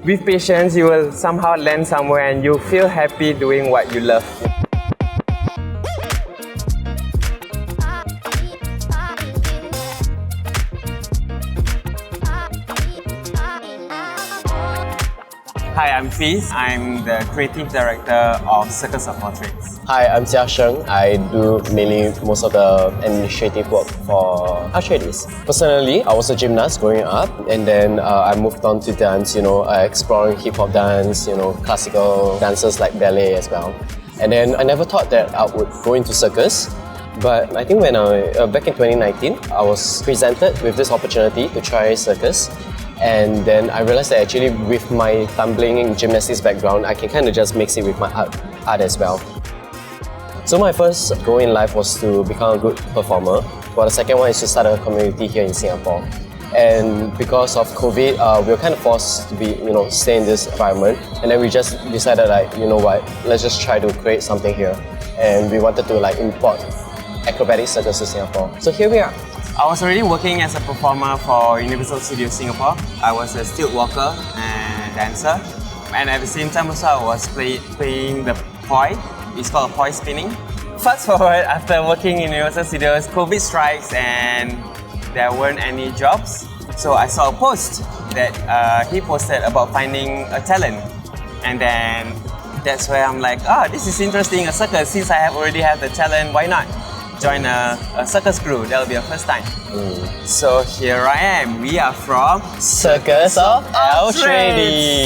With patience, you will somehow land somewhere and you feel happy doing what you love. Hi, I'm Phiz. I'm the creative director of Circus of Altrades. Hi, I'm Jia Sheng. I do mainly most of the administrative work for Acrobatics. Personally, I was a gymnast growing up, and then I moved on to dance, exploring hip-hop dance, classical dances like ballet as well. And then I never thought that I would go into circus. But I think when back in 2019, I was presented with this opportunity to try circus. And then I realized that actually with my tumbling gymnastics background, I can kind of just mix it with my art as well. So my first goal in life was to become a good performer, while the second one is to start a community here in Singapore. And because of COVID, we were kind of forced to stay in this environment. And then we just decided let's just try to create something here. And we wanted to import acrobatic circus to Singapore. So here we are. I was already working as a performer for Universal Studios Singapore. I was a stilt-walker and dancer. And at the same time also I was playing the poi. It's called poi spinning. Fast forward, after working in Universal Studios, COVID strikes and there weren't any jobs. So I saw a post that he posted about finding a talent. And then that's where I'm like, this is interesting, a circus. Since I already have the talent, why not join a circus crew? That'll be a first time. So here I am. We are from Circus of Altrades.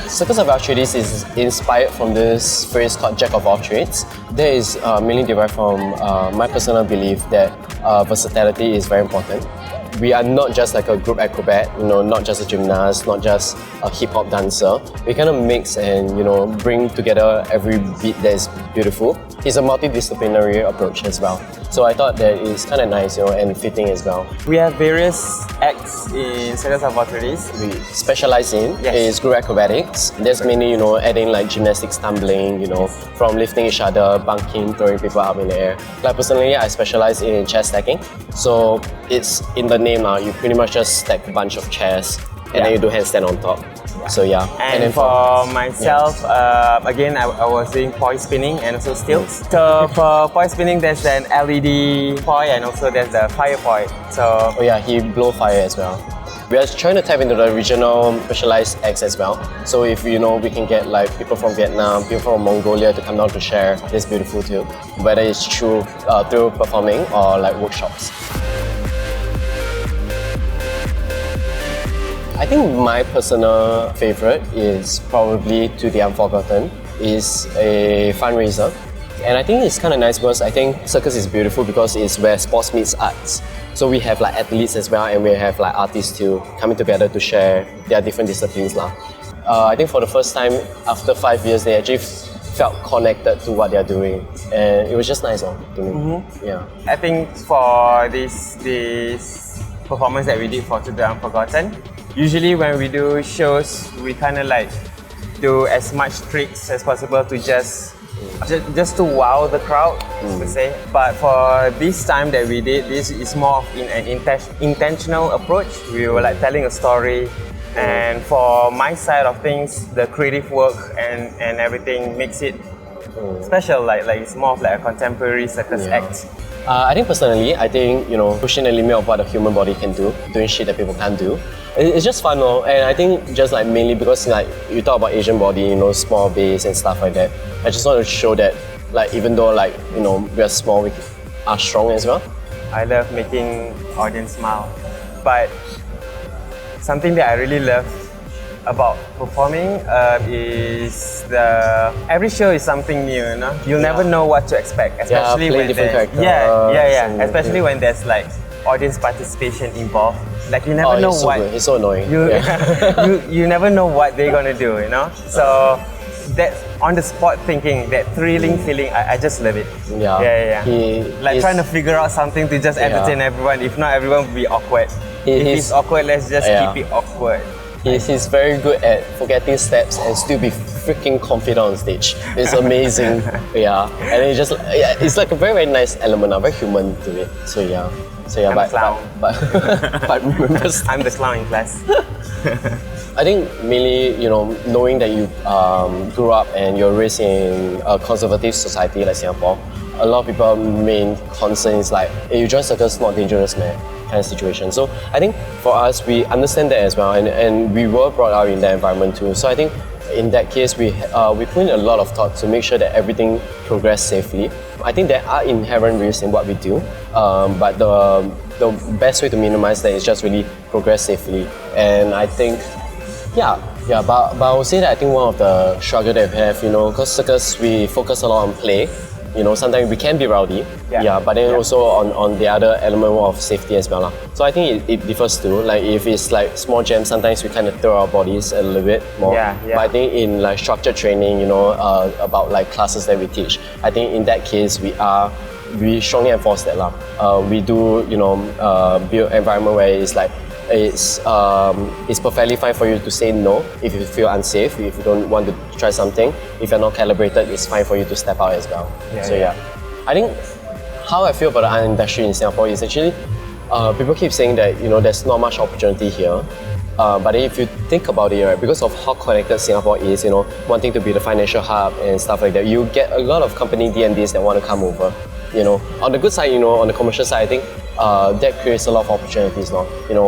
Circus of Altrades is inspired from this phrase called Jack of all trades. That is mainly derived from my personal belief that versatility is very important. We are not just like a group acrobat, not just a gymnast, not just a hip-hop dancer. We kind of mix and, bring together every beat that is beautiful. It's a multidisciplinary approach as well. So I thought that it's kind of nice, and fitting as well. We have various acts in Circus of Altrades. We specialize in is group acrobatics. That's mainly, adding like gymnastics, tumbling, from lifting each other, bunking, throwing people up in the air. Like personally, I specialize in chair stacking. So it's in the name now, you pretty much just stack a bunch of chairs and then you do handstand on top. So yeah. And then for myself, again, I was doing poi spinning and also stilts. So for poi spinning, there's an LED poi and also there's the fire poi. So he blow fire as well. We are trying to tap into the regional specialized acts as well. So if we can get like people from Vietnam, people from Mongolia to come down to share this beautiful too, whether it's through performing or like workshops. I think my personal favorite is probably To the Unforgotten. It's a fundraiser. And I think it's kind of nice because I think circus is beautiful because it's where sports meets arts. So we have like athletes as well and we have like artists too coming together to share their different disciplines. I think for the first time after 5 years, they actually felt connected to what they're doing. And it was just nice to me. Yeah. I think for this performance that we did for To the Unforgotten, usually when we do shows, we kind of like do as much tricks as possible to just to wow the crowd, per se. But for this time that we did, this is more of an intentional approach. We were like telling a story, and for my side of things, the creative work and everything makes it special. Like it's more of like a contemporary circus act. I think personally, pushing the limit of what a human body can do, doing shit that people can't do. It's just fun, and I think just like mainly because like you talk about Asian body, small base and stuff like that. I just want to show that like even though like we are small, we are strong as well. I love making audience smile, but something that I really love about performing is every show is something new. You'll never know what to expect, especially when there's especially when there's like audience participation involved. Like you never know what. It's so annoying. You never know what they're gonna do. So that on the spot thinking, that thrilling feeling, I just love it. Trying to figure out something to just entertain everyone. If not, everyone will be awkward. If it's awkward, let's just keep it awkward. He's very good at forgetting steps and still be freaking confident on stage. It's amazing. And it's like a very, very nice element, very human to it. So I'm the clown. But remember, I'm the clown in class. I think mainly, knowing that you grew up and you're raised in a conservative society like Singapore, a lot of people main concern is like, hey, you join circus, not dangerous, man, kind of situation. So I think for us, we understand that as well, and we were brought up in that environment too. So I think in that case, we put in a lot of thought to make sure that everything progresses safely. I think there are inherent risks in what we do, but the best way to minimize that is just really progress safely. And I think, but I would say that I think one of the struggle that we have, because circus, we focus a lot on play. Sometimes we can be rowdy, but then also on the other element of safety as well. So I think it differs too. Like if it's like small jams, sometimes we kind of throw our bodies a little bit more. But I think in like structured training, about like classes that we teach, I think in that case we strongly enforce that we do build environment where it's like it's perfectly fine for you to say no if you feel unsafe, if you don't want to try something. If you're not calibrated, it's fine for you to step out as well. I think how I feel about the art industry in Singapore is actually people keep saying that there's not much opportunity here. But if you think about it, right, because of how connected Singapore is, wanting to be the financial hub and stuff like that, you get a lot of company D&Ds that want to come over. On the good side, on the commercial side, I think that creates a lot of opportunities now.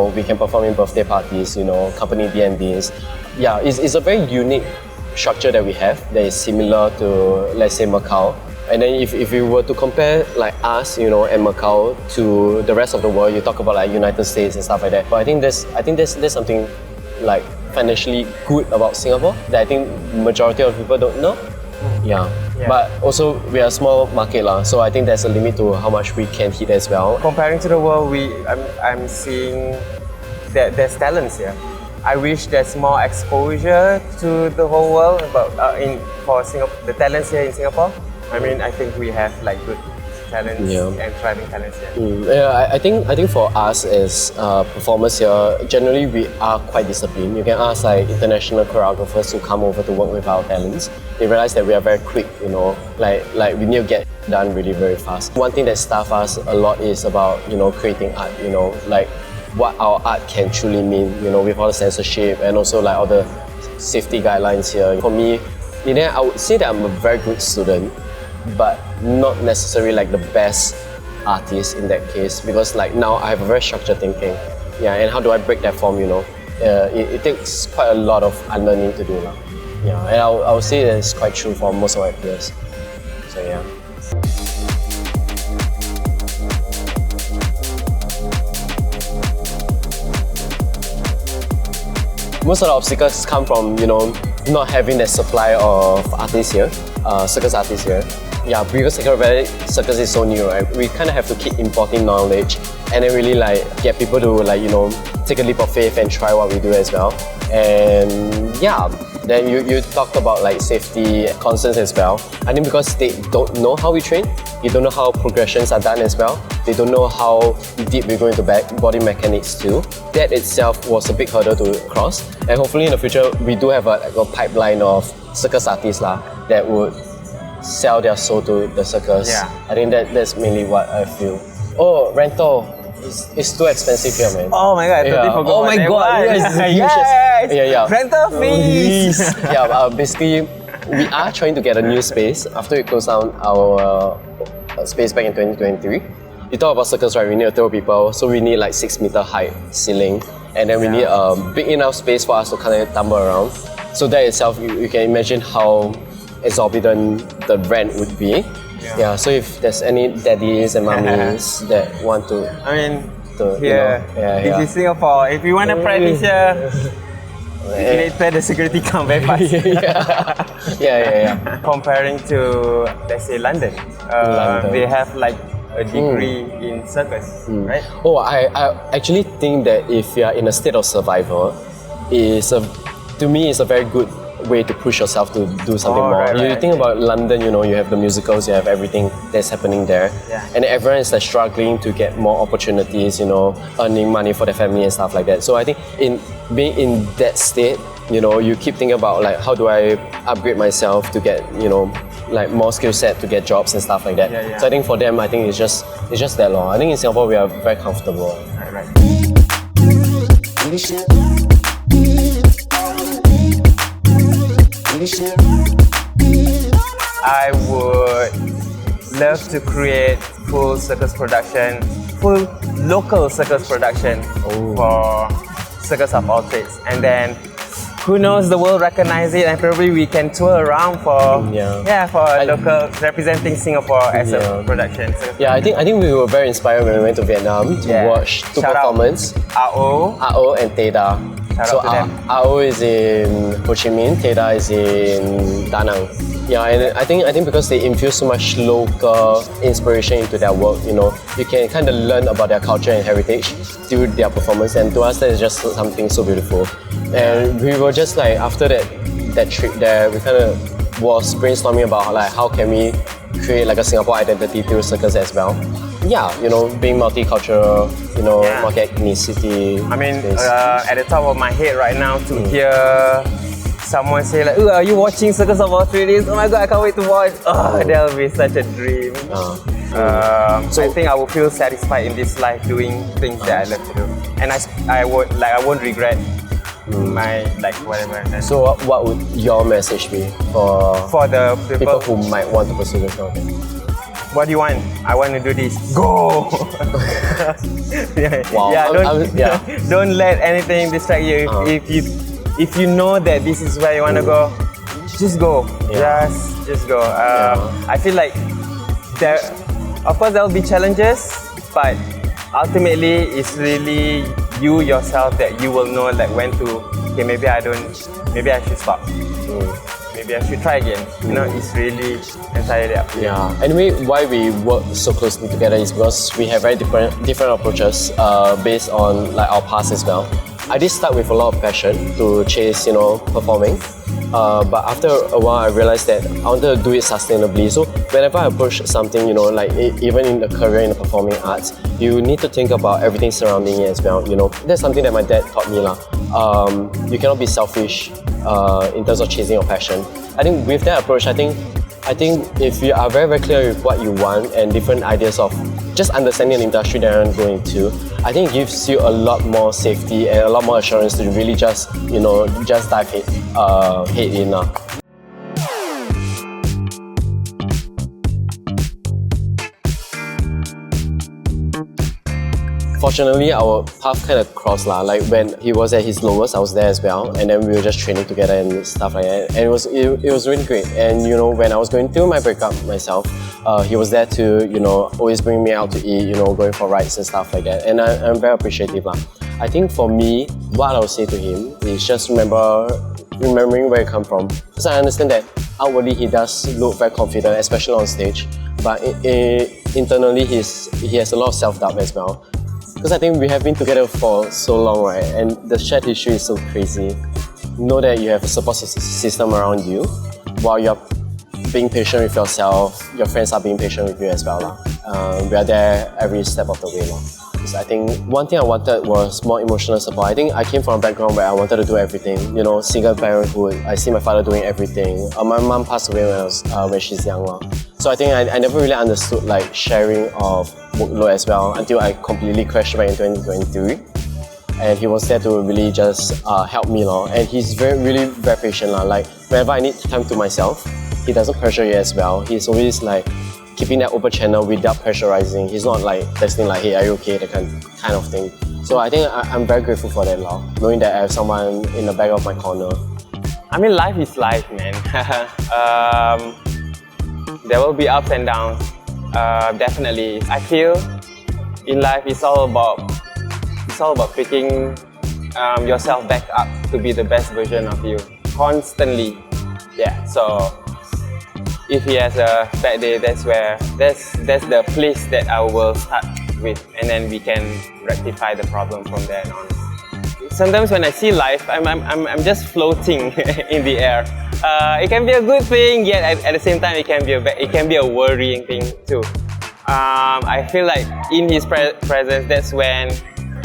We can perform in birthday parties, company D&Ds. It's a very unique structure that we have that is similar to, let's say, Macau. And then if you were to compare like us, and Macau to the rest of the world, you talk about like United States and stuff like that. But I think there's something like financially good about Singapore that I think majority of people don't know. But also we are a small market so I think there's a limit to how much we can hit as well. Comparing to the world, I'm seeing that there's talents here. I wish there's more exposure to the whole world for Singapore, the talents here in Singapore. I think we have like good talents and thriving talents here. I think for us as performers here, generally we are quite disciplined. You can ask like international choreographers who come over to work with our talents. They realize that we are very quick, like we need to get done really very fast. One thing that staff us a lot is about creating art, like what our art can truly mean, with all the censorship and also like all the safety guidelines here. For me, I would say that I'm a very good student, but not necessarily like the best artist in that case, because like now I have a very structured thinking. And how do I break that form, it takes quite a lot of unlearning to do now. And I would say that it's quite true for most of my peers. So most of the obstacles come from, not having that supply of artists here, circus artists here. Because acrobatic circus is so new, right? We kind of have to keep importing knowledge and then really like get people to take a leap of faith and try what we do as well. And then you talked about like safety concerns as well. I think because they don't know how we train, you don't know how progressions are done as well. They don't know how deep we go into body mechanics too. That itself was a big hurdle to cross. And hopefully in the future, we do have a pipeline of circus artists that would sell their soul to the circus. I think that's mainly what I feel. Oh, rental. It's too expensive here, man. Oh my god, I totally forgot. Oh my god, yes, rental fees! Basically, we are trying to get a new space after we closed down our space back in 2023. You talk about circus, right? We need to throw people, so we need like 6-meter height ceiling, and then we need a big enough space for us to kind of tumble around. So that itself, you can imagine how exorbitant the rent would be. So if there's any daddies and mummies that want to, this is Singapore. If you want to practice here, you need to pay the security count very fast. Comparing to, let's say, London, they have like a degree in circus, right? Oh, I actually think that if you are in a state of survival, to me, it's a very good way to push yourself to do something more. You think about London, you have the musicals, you have everything that's happening there. And everyone is like struggling to get more opportunities, earning money for their family and stuff like that. So I think in being in that state, you keep thinking about like how do I upgrade myself to get, like more skill set to get jobs and stuff like that. So I think for them, I think it's just that long. I think in Singapore we are very comfortable. Right. I would love to create full circus production, full local circus production for Circus of Altrades, and then who knows, the world recognize it, and probably we can tour around for local representing Singapore as a production. Yeah, I think we were very inspired when we went to Vietnam to watch two performances. AO and Teda. So AO is in Ho Chi Minh, Teda is in Da Nang. Yeah, and I think because they infuse so much local inspiration into their work, you can kind of learn about their culture and heritage through their performance, and to us that is just something so beautiful. And we were just like, after that trip there, we kind of was brainstorming about like how can we create like a Singapore identity through circus as well. Yeah, being multicultural, multi-ethnicity. I mean, at the top of my head right now to hear someone say like, are you watching Circus of Altrades? Oh my god, I can't wait to watch. That'll be such a dream. So I think I will feel satisfied in this life doing things that I love to do, and I won't regret my whatever. So what would your message be for the people who might want to pursue this kind of thing? What do you want? I want to do this. Go! Wow. Don't let anything distract you. If you know that this is where you want to go, just go. Just go. I feel like of course there will be challenges, but ultimately it's really you yourself that you will know like when to. Okay, maybe I should stop. Maybe I should try again. It's really entirely up to you. Yeah. Anyway, why we work so closely together is because we have very different approaches based on like our past as well. I did start with a lot of passion to chase, performing. But after a while, I realized that I wanted to do it sustainably. So whenever I approach something, even in the career in the performing arts, you need to think about everything surrounding it as well. That's something that my dad taught me lah. You cannot be selfish in terms of chasing your passion. I think with that approach, I think if you are very, very clear with what you want and different ideas of just understanding the industry that you're going to, I think it gives you a lot more safety and a lot more assurance to really just dive head in now. Fortunately, our path kind of crossed lah. Like when he was at his lowest, I was there as well, and then we were just training together and stuff like that. And it was really great. And when I was going through my breakup myself, he was there to always bring me out to eat, going for rides and stuff like that. And I'm very appreciative lah. I think for me, what I would say to him is just remembering where he come from. Because I understand that outwardly he does look very confident, especially on stage, but internally he has a lot of self-doubt as well. Because I think we have been together for so long, right? And the shared history is so crazy. Know that you have a support system around you while you're being patient with yourself. Your friends are being patient with you as well. We are there every step of the way. Because I think one thing I wanted was more emotional support. I think I came from a background where I wanted to do everything. Single parenthood, I see my father doing everything. My mom passed away when she's young. So I think I never really understood like sharing of workload as well until I completely crashed back in 2023. And he was there to really just help me. And he's really very patient. Like whenever I need time to myself, he doesn't pressure you as well. He's always like keeping that open channel without pressurizing. He's not like texting like, hey, are you okay? That kind of thing. So I think I'm very grateful for that knowing that I have someone in the back of my corner. I mean, life is life, man. There will be ups and downs. Definitely. I feel in life it's all about picking yourself back up to be the best version of you constantly. Yeah. So if he has a bad day, that's the place that I will start with, and then we can rectify the problem from there on. Sometimes when I see life, I'm just floating in the air. It can be a good thing, yet at the same time it can be a worrying thing too. I feel like in his presence, that's when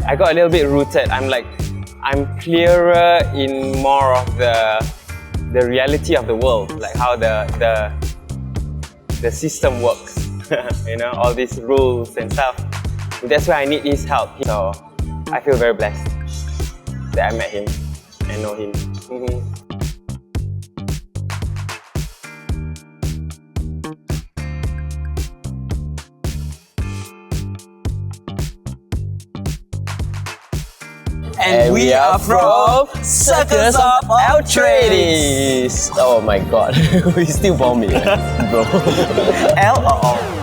I got a little bit rooted. I'm clearer in more of the reality of the world, like how the system works. All these rules and stuff. That's why I need his help. So I feel very blessed that I met him and know him. And we are from Circus of Altrades. Oh my god, he still bomb me, bro. L or O?